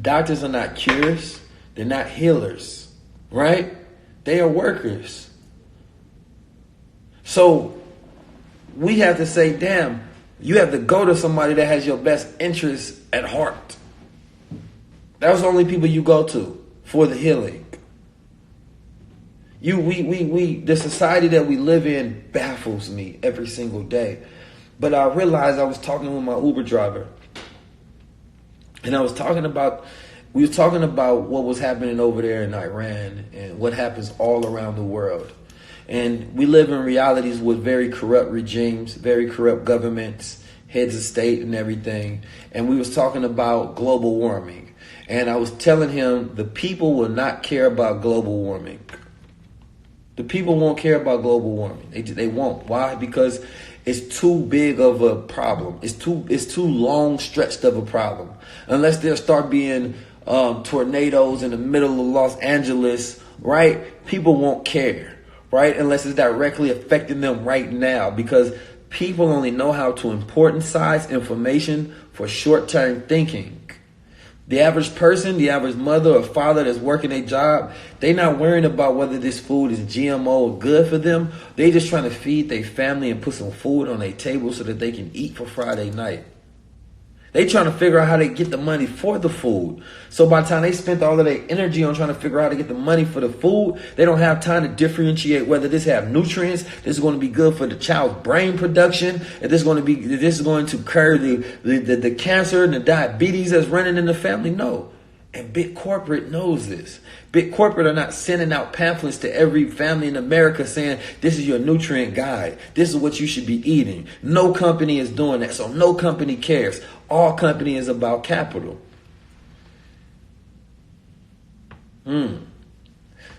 Doctors are not cures. They're not healers, right? They are workers. So we have to say, damn, you have to go to somebody that has your best interests at heart. That's the only people you go to for the healing. The society that we live in baffles me every single day. But I realized I was talking with my Uber driver. And we was talking about what was happening over there in Iran and what happens all around the world. And we live in realities with very corrupt regimes, very corrupt governments, heads of state and everything. And we was talking about global warming. And I was telling him the people will not care about global warming. The people won't care about global warming. They won't. Why? Because it's too big of a problem. It's too long stretched of a problem. Unless there start being tornadoes in the middle of Los Angeles, right? People won't care, right? Unless it's directly affecting them right now, because people only know how to import and size information for short-term thinking. The average person, the average mother or father that's working a job, they not worrying about whether this food is GMO or good for them. They just trying to feed their family and put some food on their table so that they can eat for Friday night. They trying to figure out how they get the money for the food. So by the time they spent all of their energy on trying to figure out how to get the money for the food, they don't have time to differentiate whether this have nutrients, this is going to be good for the child's brain production, and this is going to curb the cancer and the diabetes that's running in the family. No. And big corporate knows this. Big corporate are not sending out pamphlets to every family in America saying, this is your nutrient guide. This is what you should be eating. No company is doing that. So no company cares. All company is about capital.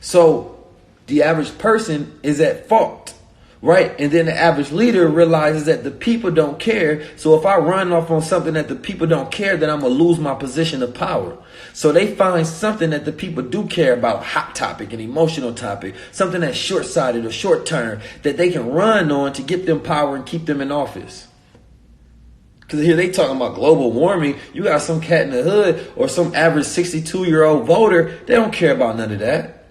So the average person is at fault. Right? And then the average leader realizes that the people don't care. So if I run off on something that the people don't care, then I'm going to lose my position of power. So they find something that the people do care about, a hot topic, an emotional topic, something that's short-sighted or short-term that they can run on to get them power and keep them in office. Because here they talking about global warming. You got some cat in the hood or some average 62-year-old voter. They don't care about none of that.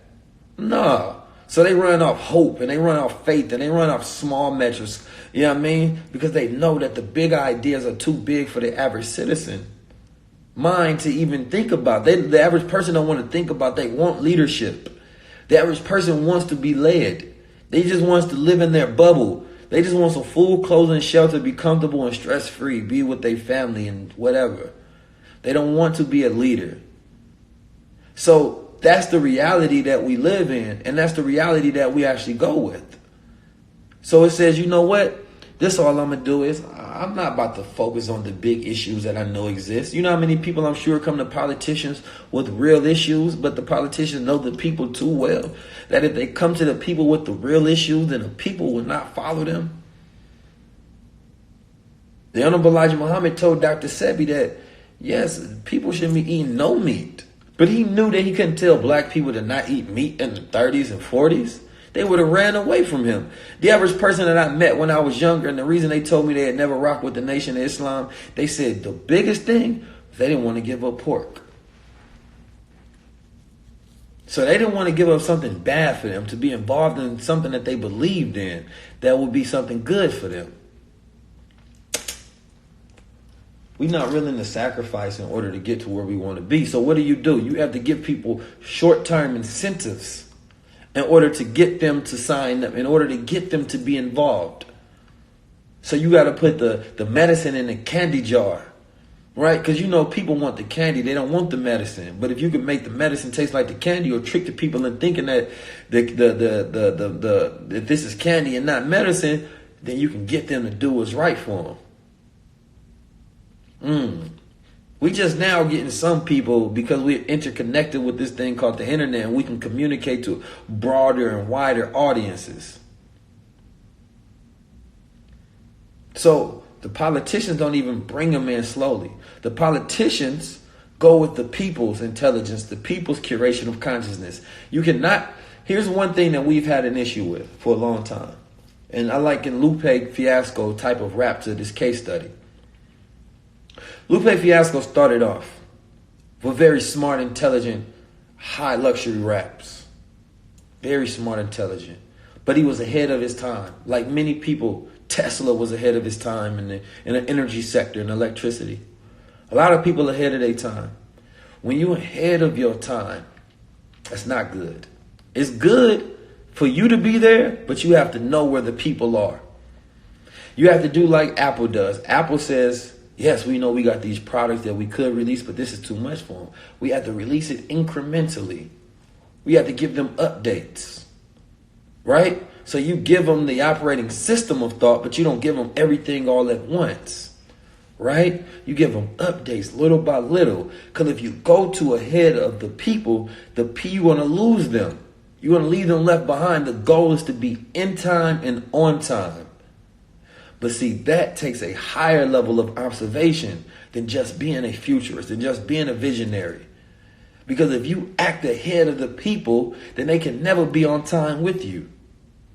No. So they run off hope and they run off faith and they run off small measures. You know what I mean? Because they know that the big ideas are too big for the average citizen mind to even think about. The average person don't want to think about. They want leadership. The average person wants to be led. They just wants to live in their bubble. They just want some food, clothes, and shelter, be comfortable and stress-free, be with their family and whatever. They don't want to be a leader. So that's the reality that we live in, and that's the reality that we actually go with. So it says, you know what? This all I'm going to do is I'm not about to focus on the big issues that I know exist. You know how many people I'm sure come to politicians with real issues, but the politicians know the people too well that if they come to the people with the real issues, then the people will not follow them. The Honorable Elijah Muhammad told Dr. Sebi that, yes, people shouldn't be eating no meat. But he knew that he couldn't tell black people to not eat meat in the 30s and 40s. They would have ran away from him. The average person that I met when I was younger, and the reason they told me they had never rocked with the Nation of Islam, they said the biggest thing was they didn't want to give up pork. So they didn't want to give up something bad for them, to be involved in something that they believed in that would be something good for them. We're not willing to sacrifice in order to get to where we want to be. So what do? You have to give people short-term incentives in order to get them to sign up, in order to get them to be involved. So you got to put the medicine in the candy jar, right? Because you know people want the candy, they don't want the medicine. But if you can make the medicine taste like the candy or trick the people into thinking that that this is candy and not medicine, then you can get them to do what's right for them. We just now getting some people, because we're interconnected with this thing called the internet, and we can communicate to broader and wider audiences. So the politicians don't even bring them in slowly. The politicians go with the people's intelligence, the people's curation of consciousness. You cannot. Here's one thing that we've had an issue with for a long time. And I liken Lupe Fiasco type of rap to this case study. Lupe Fiasco started off with very smart, intelligent, high luxury raps. Very smart, intelligent. But he was ahead of his time. Like many people, Tesla was ahead of his time in the energy sector and electricity. A lot of people ahead of their time. When you're ahead of your time, that's not good. It's good for you to be there, but you have to know where the people are. You have to do like Apple does. Apple says, yes, we know we got these products that we could release, but this is too much for them. We have to release it incrementally. We have to give them updates, right? So you give them the operating system of thought, but you don't give them everything all at once, right? You give them updates little by little. Because if you go too ahead of the people, you're going to lose them. You're going to leave them left behind. The goal is to be in time and on time. But see, that takes a higher level of observation than just being a futurist, than just being a visionary. Because if you act ahead of the people, then they can never be on time with you.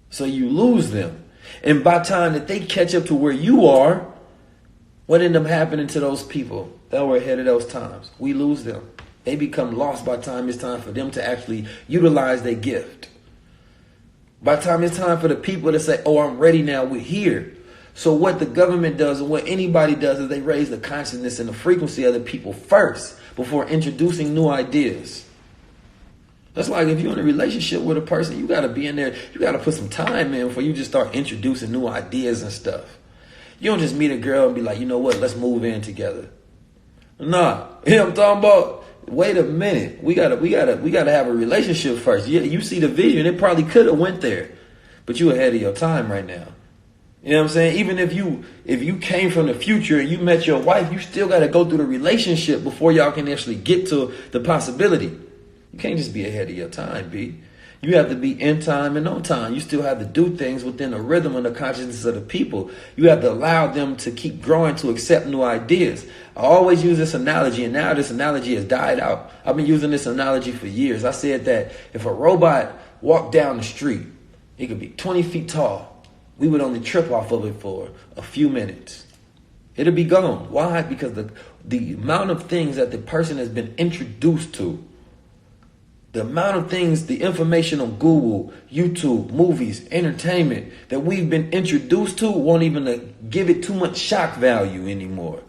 So you lose them. And by the time that they catch up to where you are, what ended up happening to those people that were ahead of those times? We lose them. They become lost by the time it's time for them to actually utilize their gift. By the time it's time for the people to say, oh, I'm ready now, we're here. So what the government does and what anybody does is they raise the consciousness and the frequency of the people first before introducing new ideas. That's like if you're in a relationship with a person, you got to be in there. You got to put some time in before you just start introducing new ideas and stuff. You don't just meet a girl and be like, you know what, let's move in together. Nah, you know what I'm talking about? wait a minute. We gotta have a relationship first. Yeah, you see the vision. It probably could have went there, but you ahead of your time right now. You know what I'm saying? Even if you came from the future and you met your wife, you still got to go through the relationship before y'all can actually get to the possibility. You can't just be ahead of your time, B. You have to be in time and on time. You still have to do things within the rhythm and the consciousness of the people. You have to allow them to keep growing, to accept new ideas. I always use this analogy, and now this analogy has died out. I've been using this analogy for years. I said that if a robot walked down the street, it could be 20 feet tall. We would only trip off of it for a few minutes. It'll be gone. Why? Because the amount of things that the person has been introduced to, the amount of things, the information on Google, YouTube, movies, entertainment that we've been introduced to won't even give it too much shock value anymore.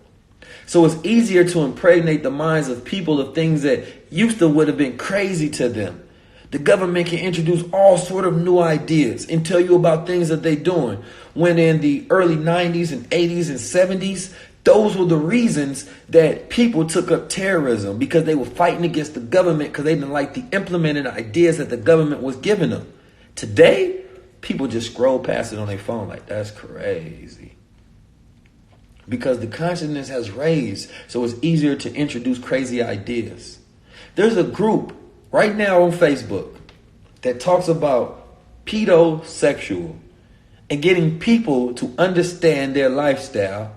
So it's easier to impregnate the minds of people of things that used to would have been crazy to them. The government can introduce all sort of new ideas and tell you about things that they're doing. When in the early 90s and 80s and 70s, those were the reasons that people took up terrorism, because they were fighting against the government because they didn't like the implemented ideas that the government was giving them. Today, people just scroll past it on their phone like, that's crazy. Because the consciousness has raised, so it's easier to introduce crazy ideas. There's a group right now on Facebook that talks about pedosexual and getting people to understand their lifestyle,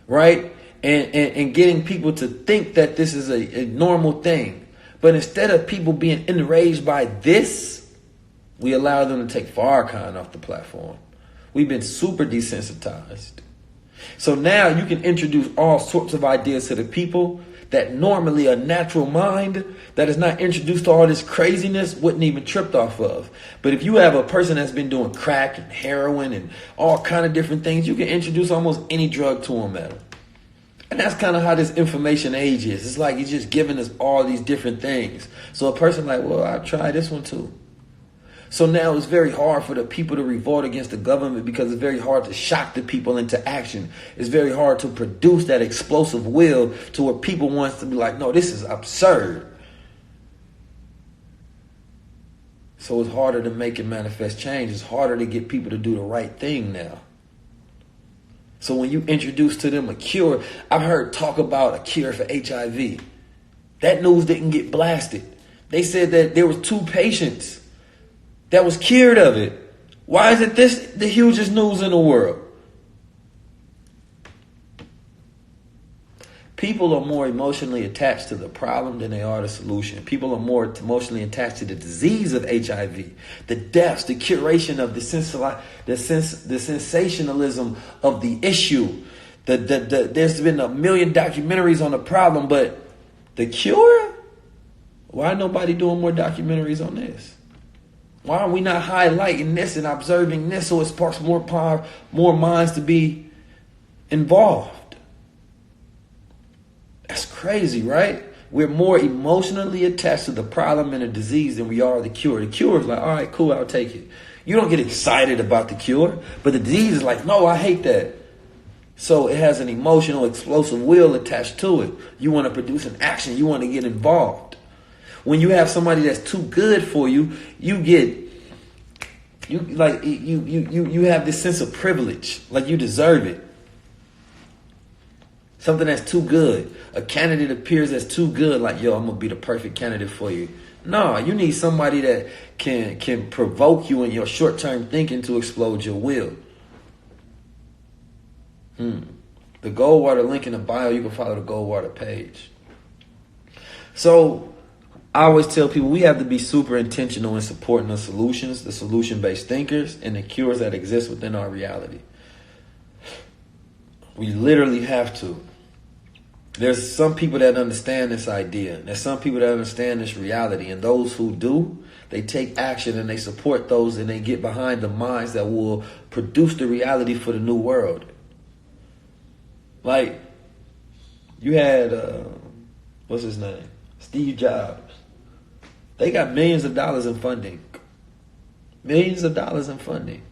right? And getting people to think that this is a normal thing. But instead of people being enraged by this, we allow them to take Farrakhan off the platform. We've been super desensitized. So now you can introduce all sorts of ideas to the people that normally a natural mind that is not introduced to all this craziness wouldn't even tripped off of. But if you have a person that's been doing crack and heroin and all kind of different things, you can introduce almost any drug to them, man. And that's kind of how this information age is. It's like he's just giving us all these different things. So a person like, well, I'll try this one too. So now it's very hard for the people to revolt against the government because it's very hard to shock the people into action. It's very hard to produce that explosive will to where people want to be like, no, this is absurd. So it's harder to make it manifest change. It's harder to get people to do the right thing now. So when you introduce to them a cure, I've heard talk about a cure for HIV. That news didn't get blasted. They said that there was 2 patients that was cured of it. Why is it this the hugest news in the world? People are more emotionally attached to the problem than they are the solution. People are more emotionally attached to the disease of HIV, the deaths, the curation of the sensationalism of the issue. There's been a million documentaries on the problem, but the cure? Why nobody doing more documentaries on this? Why are we not highlighting this and observing this so it sparks more power, more minds to be involved? That's crazy, right? We're more emotionally attached to the problem and the disease than we are the cure. The cure is like, all right, cool, I'll take it. You don't get excited about the cure, but the disease is like, no, I hate that. So it has an emotional, explosive will attached to it. You want to produce an action. You want to get involved. When you have somebody that's too good for you, you have this sense of privilege, like you deserve it. Something that's too good. A candidate appears as too good, like, yo, I'm gonna be the perfect candidate for you. No, you need somebody that can provoke you in your short-term thinking to explode your will. The Goldwater link in the bio, you can follow the Goldwater page. So I always tell people we have to be super intentional in supporting the solutions, the solution-based thinkers, and the cures that exist within our reality. We literally have to. There's some people that understand this idea. There's some people that understand this reality. And those who do, they take action and they support those and they get behind the minds that will produce the reality for the new world. Like, you had, what's his name? Steve Jobs. They got millions of dollars in funding. Millions of dollars in funding.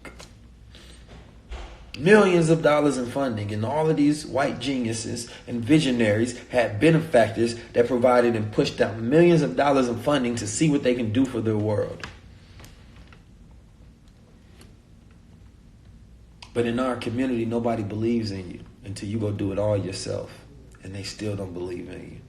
Millions of dollars in funding, and all of these white geniuses and visionaries had benefactors that provided and pushed out millions of dollars in funding to see what they can do for their world. But in our community, nobody believes in you until you go do it all yourself. And they still don't believe in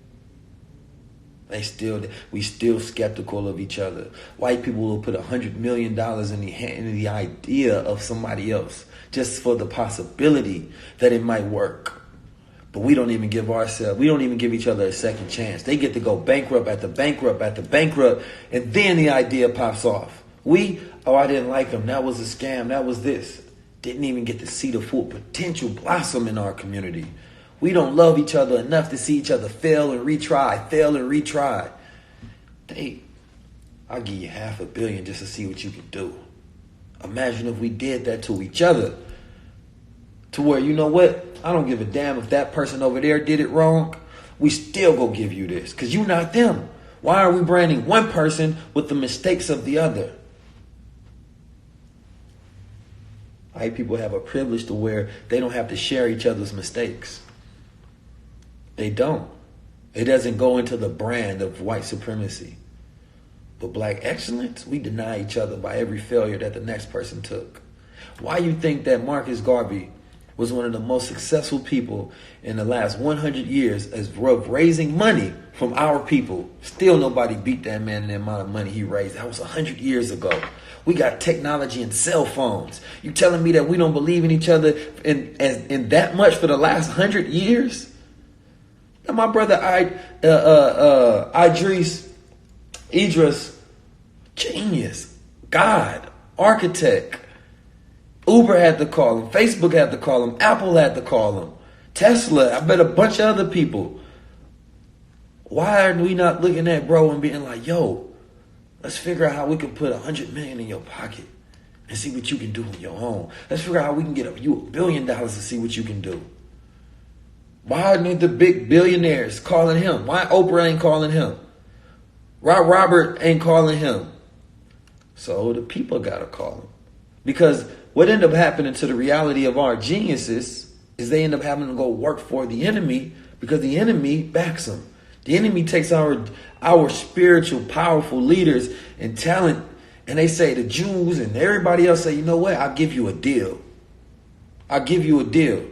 you. We still skeptical of each other. White people will put $100 million in the idea of somebody else just for the possibility that it might work. But we don't even give each other a second chance. They get to go bankrupt after bankrupt after bankrupt, and then the idea pops off. I didn't like them. That was a scam. That was this. Didn't even get to see the full potential blossom in our community. We don't love each other enough to see each other fail and retry. I'll give you $500 million just to see what you can do. Imagine if we did that to each other. To where, you know what? I don't give a damn if that person over there did it wrong. We still go give you this because you're not them. Why are we branding one person with the mistakes of the other? White people have a privilege to where they don't have to share each other's mistakes. They don't. It doesn't go into the brand of white supremacy. But black excellence, we deny each other by every failure that the next person took. Why you think that Marcus Garvey was one of the most successful people in the last 100 years as of raising money from our people? Still nobody beat that man in the amount of money he raised. That was 100 years ago. We got technology and cell phones. You telling me that we don't believe in each other in that much for the last 100 years? And my brother Idris, genius, God, architect. Uber had to call him. Facebook had to call him. Apple had to call him. Tesla, I bet a bunch of other people. Why are we not looking at bro and being like, yo, let's figure out how we can put $100 million in your pocket and see what you can do on your own. Let's figure out how we can get you $1 billion to see what you can do. Why aren't the big billionaires calling him? Why Oprah ain't calling him? Why Robert ain't calling him? So the people got to call him. Because what ended up happening to the reality of our geniuses is they end up having to go work for the enemy because the enemy backs them. The enemy takes our spiritual, powerful leaders and talent, and they say the Jews and everybody else say, you know what? I'll give you a deal. I'll give you a deal.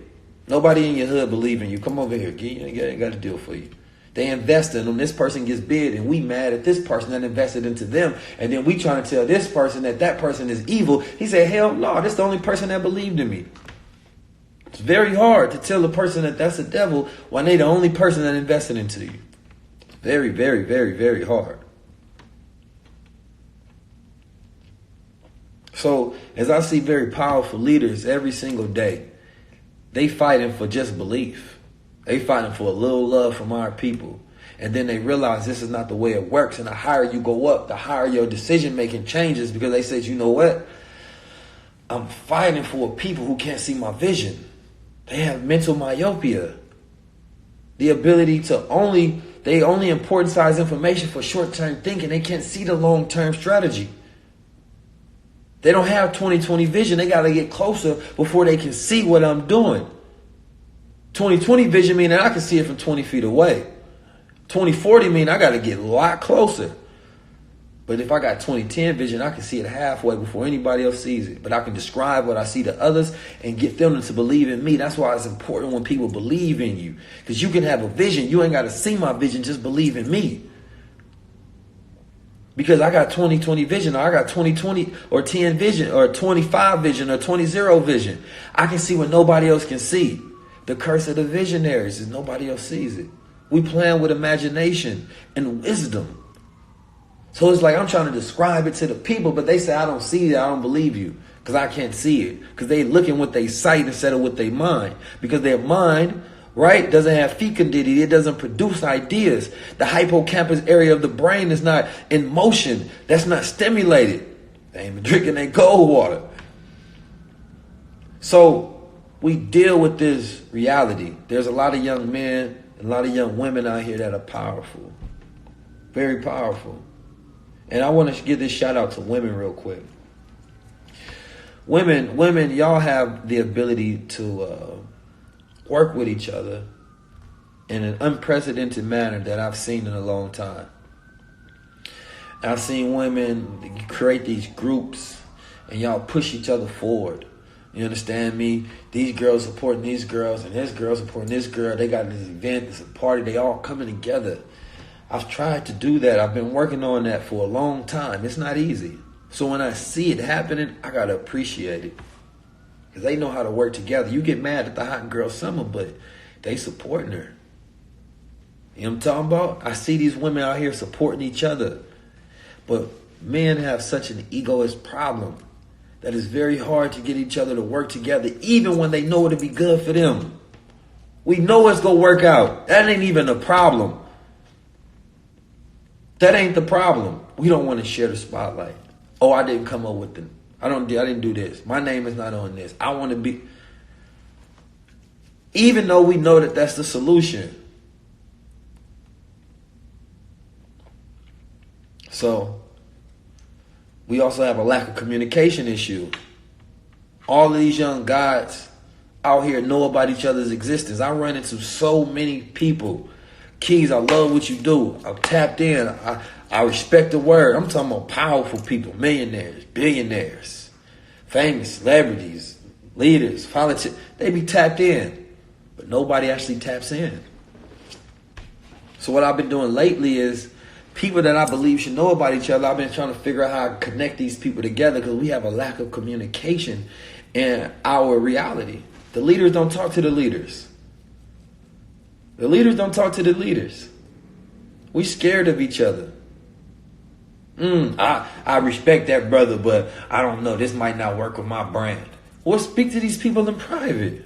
Nobody in your hood believe in you. Come over here. I got a deal for you. They invested in them. This person gets bid, and we mad at this person that invested into them. And then we trying to tell this person that person is evil. He said, hell no, this is the only person that believed in me. It's very hard to tell a person that that's the devil when they the only person that invested into you. Very, very, very, very hard. So as I see very powerful leaders every single day, they fighting for just belief. They fighting for a little love from our people. And then they realize this is not the way it works. And the higher you go up, the higher your decision making changes because they said, you know what? I'm fighting for people who can't see my vision. They have mental myopia. The ability to only important size information for short-term thinking. They can't see the long-term strategy. They don't have 20/20 vision. They got to get closer before they can see what I'm doing. 20/20 vision meaning I can see it from 20 feet away. 20/40 mean I got to get a lot closer. But if I got 20/10 vision, I can see it halfway before anybody else sees it. But I can describe what I see to others and get them to believe in me. That's why it's important when people believe in you. Because you can have a vision. You ain't got to see my vision. Just believe in me. Because I got 20/20 vision, or I got 20/20 or 10 vision, or 25 vision, or 20/0 vision. I can see what nobody else can see. The curse of the visionaries is nobody else sees it. We plan with imagination and wisdom. So it's like I'm trying to describe it to the people, but they say, I don't see it, I don't believe you. Because I can't see it. Because they looking with their sight instead of with their mind. Because their mind, right, doesn't have fecundity. It doesn't produce ideas. The hippocampus area of the brain is not in motion. That's not stimulated. They ain't been drinking their Goldwater. So we deal with this reality. There's a lot of young men, a lot of young women out here that are powerful. Very powerful. And I want to give this shout out to women real quick. women, y'all have the ability to work with each other in an unprecedented manner that I've seen in a long time. I've seen women create these groups and y'all push each other forward. You understand me? These girls supporting these girls and this girl supporting this girl. They got this event, this party, they all coming together. I've tried to do that. I've been working on that for a long time. It's not easy. So when I see it happening, I got to appreciate it. Because they know how to work together. You get mad at the hot girl summer, but they supporting her. You know what I'm talking about? I see these women out here supporting each other. But men have such an egoist problem that it's very hard to get each other to work together, even when they know it'll be good for them. We know it's going to work out. That ain't even a problem. That ain't the problem. We don't want to share the spotlight. Oh, I didn't come up with the. I didn't do this. My name is not on this. I want to be. Even though we know that that's the solution. So, we also have a lack of communication issue. All of these young guys out here know about each other's existence. I run into so many people. Keys, I love what you do. I'm tapped in. I respect the word. I'm talking about powerful people, millionaires, billionaires, famous celebrities, leaders, politicians. They be tapped in, but nobody actually taps in. So what I've been doing lately is people that I believe should know about each other. I've been trying to figure out how to connect these people together because we have a lack of communication in our reality. The leaders don't talk to the leaders. The leaders don't talk to the leaders. We scared of each other. I respect that brother, but I don't know. This might not work with my brand. Well, speak to these people in private.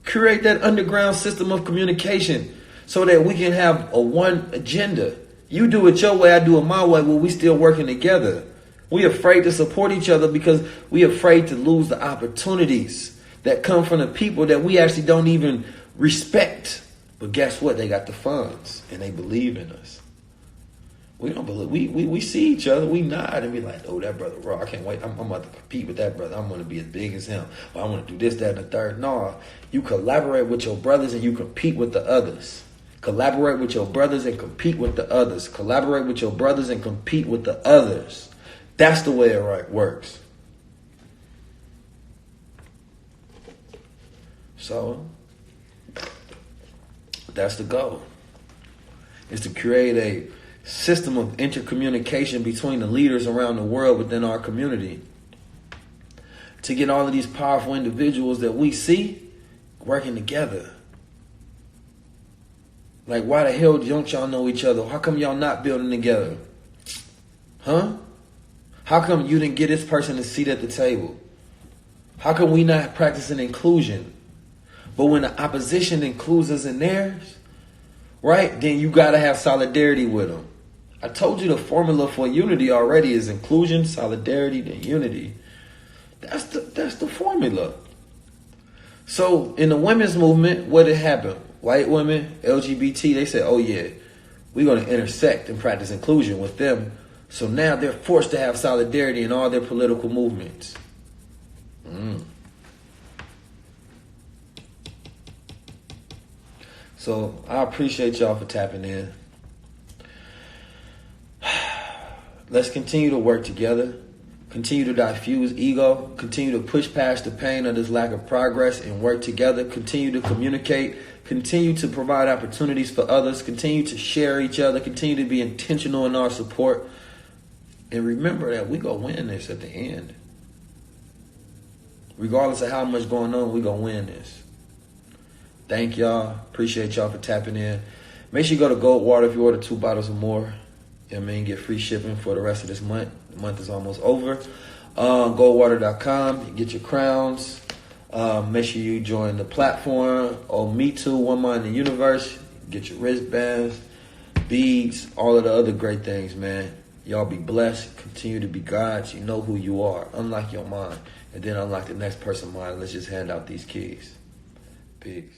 Create that underground system of communication so that we can have a one agenda. You do it your way, I do it my way, but we still working together. We afraid to support each other because we afraid to lose the opportunities that come from the people that we actually don't even respect. But guess what? They got the funds and they believe in us. We don't believe. We see each other. We nod and be like, "Oh, that brother raw. I can't wait. I'm about to compete with that brother. I'm going to be as big as him. Or I want to do this, that, and the third." No, you collaborate with your brothers and you compete with the others. Collaborate with your brothers and compete with the others. Collaborate with your brothers and compete with the others. That's the way it works. So that's the goal. Is to create a system of intercommunication between the leaders around the world within our community. To get all of these powerful individuals that we see working together. Like, why the hell don't y'all know each other? How come y'all not building together? Huh? How come you didn't get this person a seat at the table? How come we not practicing inclusion? But when the opposition includes us in theirs, right, then you got to have solidarity with them. I told you the formula for unity already is inclusion, solidarity, then unity. That's the formula. So in the women's movement, what did happen? White women, LGBT, they said, oh yeah, we're going to intersect and practice inclusion with them. So now they're forced to have solidarity in all their political movements. So I appreciate y'all for tapping in. Let's continue to work together. Continue to diffuse ego. Continue to push past the pain of this lack of progress and work together. Continue to communicate. Continue to provide opportunities for others. Continue to share each other. Continue to be intentional in our support. And remember that we gonna win this at the end. Regardless of how much going on, we gonna win this. Thank y'all. Appreciate y'all for tapping in. Make sure you go to Goldwater if you order 2 bottles or more. You know what I mean? Get free shipping for the rest of this month. The month is almost over. Goldwater.com. Get your crowns. Make sure you join the platform. Oh, Me Too, One Mind in the Universe. Get your wristbands, beads, all of the other great things, man. Y'all be blessed. Continue to be gods. You know who you are. Unlock your mind. And then unlock the next person's mind. Let's just hand out these keys. Peace.